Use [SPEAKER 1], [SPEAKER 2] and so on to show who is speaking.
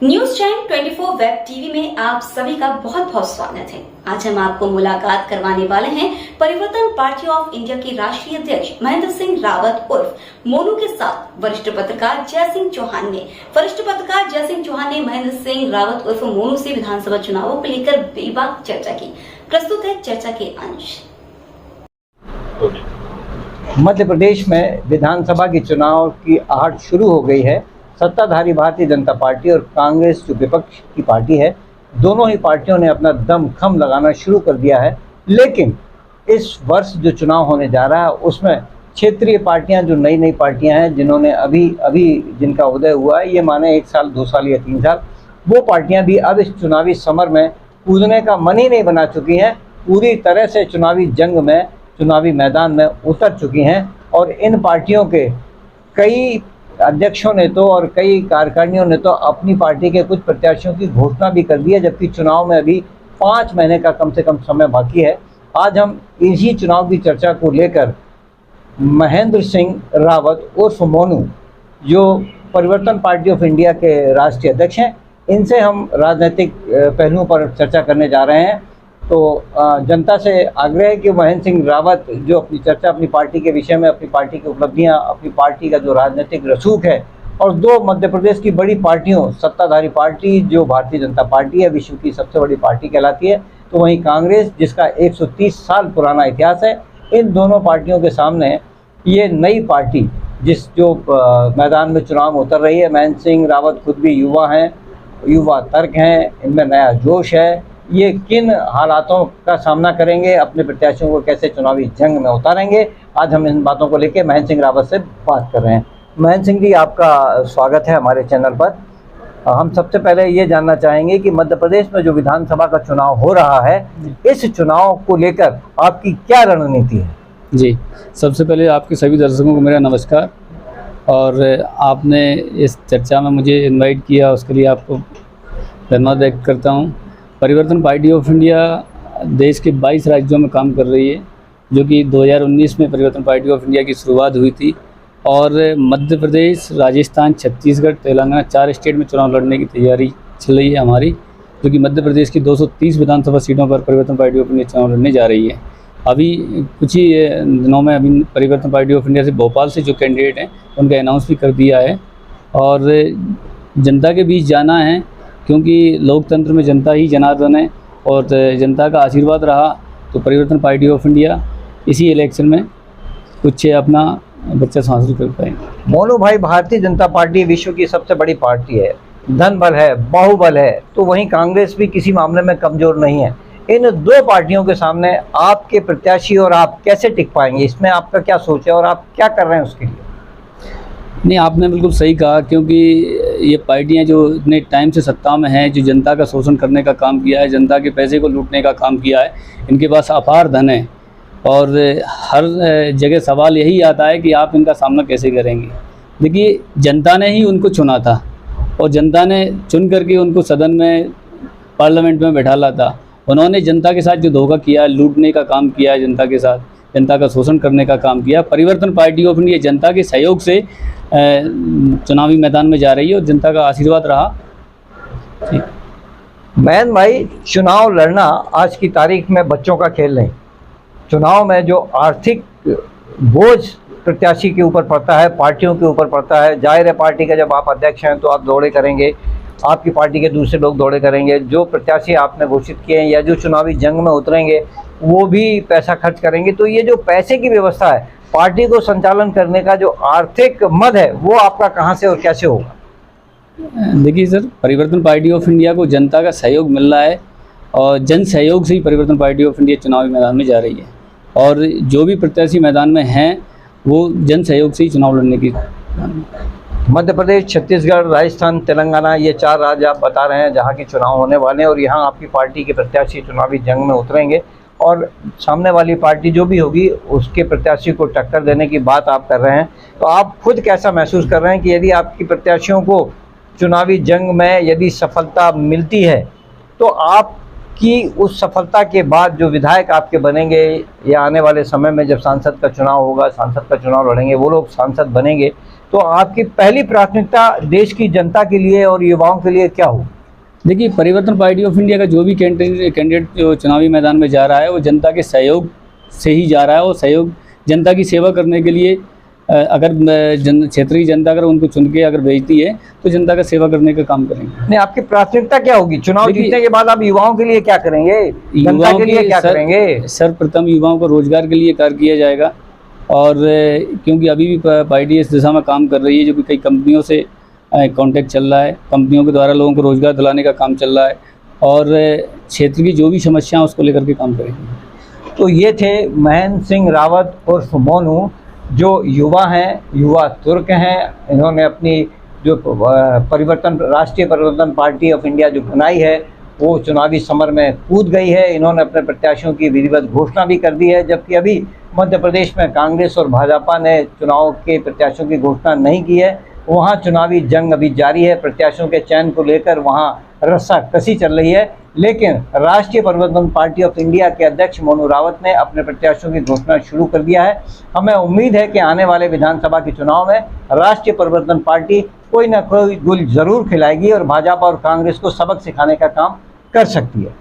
[SPEAKER 1] News time 24 web TV में आप सभी का बहुत बहुत स्वागत है। आज हम आपको मुलाकात करवाने वाले हैं परिवर्तन पार्टी ऑफ इंडिया के राष्ट्रीय अध्यक्ष महेंद्र सिंह रावत उर्फ मोनू के साथ वरिष्ठ पत्रकार जय सिंह चौहान ने महेंद्र सिंह रावत उर्फ मोनू से विधानसभा चुनावों को लेकर बेबाक चर्चा की। प्रस्तुत है चर्चा के अंश।
[SPEAKER 2] मध्य प्रदेश में विधानसभा के चुनाव की आहट शुरू हो गई है। सत्ताधारी भारतीय जनता पार्टी और कांग्रेस जो विपक्ष की पार्टी है, दोनों ही पार्टियों ने अपना दमखम लगाना शुरू कर दिया है। लेकिन इस वर्ष जो चुनाव होने जा रहा है उसमें क्षेत्रीय पार्टियां, जो नई नई पार्टियां हैं, जिन्होंने अभी जिनका उदय हुआ है, ये माने 1 साल 2 साल या 3 साल, वो पार्टियां भी अब इस चुनावी समर में कूदने का मन ही नहीं बना चुकी हैं। पूरी तरह से चुनावी जंग में, चुनावी मैदान में उतर चुकी हैं। और इन पार्टियों के कई अध्यक्षों ने तो और कई कार्यकारिणियों ने तो अपनी पार्टी के कुछ प्रत्याशियों की घोषणा भी कर दी है, जबकि चुनाव में अभी 5 महीने का कम से कम समय बाकी है। आज हम इसी चुनाव की चर्चा को लेकर महेंद्र सिंह रावत उर्फ मोनू, जो परिवर्तन पार्टी ऑफ इंडिया के राष्ट्रीय अध्यक्ष हैं, इनसे हम राजनीतिक पहलुओं पर चर्चा करने जा रहे हैं। तो जनता से आग्रह है कि महेंद्र सिंह रावत जो अपनी चर्चा अपनी पार्टी के विषय में, अपनी पार्टी की उपलब्धियां, अपनी पार्टी का जो राजनीतिक रसूख है, और 2 मध्य प्रदेश की बड़ी पार्टियों, सत्ताधारी पार्टी जो भारतीय जनता पार्टी है, विश्व की सबसे बड़ी पार्टी कहलाती है, तो वहीं कांग्रेस जिसका 130 साल पुराना इतिहास है, इन दोनों पार्टियों के सामने ये नई पार्टी जो मैदान में चुनाव में उतर रही है। महेंद्र सिंह रावत खुद भी युवा हैं, युवा तर्क हैं, इनमें नया जोश है। ये किन हालातों का सामना करेंगे, अपने प्रत्याशियों को कैसे चुनावी जंग में उतारेंगे, आज हम इन बातों को लेकर महेंद्र सिंह रावत से बात कर रहे हैं। महेंद्र सिंह जी, आपका स्वागत है हमारे चैनल पर। हम सबसे पहले ये जानना चाहेंगे कि मध्य प्रदेश में जो विधानसभा का चुनाव हो रहा है, इस चुनाव को लेकर आपकी क्या रणनीति है?
[SPEAKER 3] जी, सबसे पहले आपके सभी दर्शकों को मेरा नमस्कार, और आपने इस चर्चा में मुझे इनवाइट किया, उसके लिए आपको धन्यवाद व्यक्त करता हूँ। परिवर्तन पार्टी ऑफ इंडिया देश के 22 राज्यों में काम कर रही है, जो कि 2019 में परिवर्तन पार्टी ऑफ इंडिया की शुरुआत हुई थी, और मध्य प्रदेश, राजस्थान, छत्तीसगढ़, तेलंगाना 4 स्टेट में चुनाव लड़ने की तैयारी चल रही है हमारी, जो कि मध्य प्रदेश की 230 विधानसभा सीटों पर परिवर्तन पार्टी ऑफ इंडिया चुनाव लड़ने जा रही है। अभी कुछ ही दिनों में अभी परिवर्तन पार्टी ऑफ इंडिया से भोपाल से जो कैंडिडेट हैं उनका अनाउंस भी कर दिया है, और जनता के बीच जाना है, क्योंकि लोकतंत्र में जनता ही जनार्दन है, और जनता का आशीर्वाद रहा तो परिवर्तन पार्टी ऑफ इंडिया इसी इलेक्शन में कुछ अपना वर्चस्व हासिल कर पाएंगे।
[SPEAKER 2] मोनू भाई, भारतीय जनता पार्टी विश्व की सबसे बड़ी पार्टी है, धन बल है, बाहुबल है, तो वहीं कांग्रेस भी किसी मामले में कमज़ोर नहीं है। इन 2 पार्टियों के सामने आपके प्रत्याशी और आप कैसे टिक पाएंगे, इसमें आपका क्या सोच है और आप क्या कर रहे हैं उसके लिए?
[SPEAKER 3] नहीं, आपने बिल्कुल सही कहा, क्योंकि ये पार्टियां जो इतने टाइम से सत्ता में हैं, जो जनता का शोषण करने का काम किया है, जनता के पैसे को लूटने का काम किया है, इनके पास अपार धन है, और हर जगह सवाल यही आता है कि आप इनका सामना कैसे करेंगे। देखिए, जनता ने ही उनको चुना था, और जनता ने चुन करके उनको सदन में, पार्लियामेंट में बैठाला था। उन्होंने जनता के साथ जो धोखा किया है, लूटने का काम किया है, जनता के साथ जनता का शोषण करने का काम किया। परिवर्तन पार्टी ऑफ इंडिया जनता के सहयोग से चुनावी मैदान में जा रही है, और जनता का आशीर्वाद रहा।
[SPEAKER 2] महेंद्र भाई, चुनाव लड़ना आज की तारीख में बच्चों का खेल नहीं। चुनाव में जो आर्थिक बोझ प्रत्याशी के ऊपर पड़ता है, पार्टियों के ऊपर पड़ता है, जाहिर है पार्टी का जब आप अध्यक्ष हैं तो आप दौड़े करेंगे, आपकी पार्टी के दूसरे लोग दौड़े करेंगे, जो प्रत्याशी आपने घोषित किए हैं या जो चुनावी जंग में उतरेंगे वो भी पैसा खर्च करेंगे। तो ये जो पैसे की व्यवस्था है, पार्टी को संचालन करने का जो आर्थिक मद है, वो आपका कहाँ से और कैसे होगा?
[SPEAKER 3] देखिए सर, परिवर्तन पार्टी ऑफ इंडिया को जनता का सहयोग मिल रहा है, और जन सहयोग से ही परिवर्तन पार्टी ऑफ इंडिया चुनावी मैदान में जा रही है, और जो भी प्रत्याशी मैदान में हैं वो जन सहयोग से ही चुनाव लड़ने की।
[SPEAKER 2] मध्य प्रदेश, छत्तीसगढ़, राजस्थान, तेलंगाना, ये 4 राज्य आप बता रहे हैं जहाँ के चुनाव होने वाले हैं, और यहाँ आपकी पार्टी के प्रत्याशी चुनावी जंग में उतरेंगे, और सामने वाली पार्टी जो भी होगी उसके प्रत्याशी को टक्कर देने की बात आप कर रहे हैं। तो आप खुद कैसा महसूस कर रहे हैं कि यदि आपकी प्रत्याशियों को चुनावी जंग में यदि सफलता मिलती है, तो आपकी उस सफलता के बाद जो विधायक आपके बनेंगे, या आने वाले समय में जब सांसद का चुनाव होगा, सांसद का चुनाव लड़ेंगे, वो लोग सांसद बनेंगे, तो आपकी पहली प्राथमिकता देश की जनता के लिए और युवाओं के लिए क्या हो?
[SPEAKER 3] देखिए, परिवर्तन पार्टी ऑफ इंडिया का जो भी कैंडिडेट जो चुनावी मैदान में जा रहा है वो जनता के सहयोग से ही जा रहा है, और सहयोग जनता की सेवा करने के लिए अगर क्षेत्रीय जनता अगर उनको चुन के अगर भेजती है तो जनता का सेवा करने का काम करेंगे।
[SPEAKER 2] नहीं, आपकी प्राथमिकता क्या होगी? चुनाव
[SPEAKER 3] देखिए,
[SPEAKER 2] जीतने के बाद आप युवाओं के लिए क्या करेंगे? जनता
[SPEAKER 3] युवाओं
[SPEAKER 2] के लिए क्या करेंगे?
[SPEAKER 3] सर्वप्रथम युवाओं को रोजगार के लिए कार्य किया जाएगा, और क्योंकि अभी भी पार्टी इस दिशा में काम कर रही है, जो कि कई कंपनियों से कॉन्टैक्ट चल रहा है, कंपनियों के द्वारा लोगों को रोजगार दिलाने का काम चल रहा है, और क्षेत्र की जो भी समस्या है उसको लेकर के काम करेंगे।
[SPEAKER 2] तो ये थे महेंद्र सिंह रावत उर्फ मोनू, जो युवा हैं, युवा तुर्क हैं। इन्होंने अपनी जो राष्ट्रीय परिवर्तन पार्टी ऑफ इंडिया जो बनाई है वो चुनावी समर में कूद गई है। इन्होंने अपने प्रत्याशियों की विधिवत घोषणा भी कर दी है, जबकि अभी मध्य प्रदेश में कांग्रेस और भाजपा ने चुनाव के प्रत्याशियों की घोषणा नहीं की है। वहाँ चुनावी जंग अभी जारी है, प्रत्याशियों के चयन को लेकर वहाँ रस्साकसी चल रही है। लेकिन राष्ट्रीय परिवर्तन पार्टी ऑफ इंडिया के अध्यक्ष मोनू रावत ने अपने प्रत्याशियों की घोषणा शुरू कर दिया है। हमें उम्मीद है कि आने वाले विधानसभा के चुनाव में राष्ट्रीय परिवर्तन पार्टी कोई न कोई गुल जरूर खिलाएगी और भाजपा और कांग्रेस को सबक सिखाने का काम कर सकती है।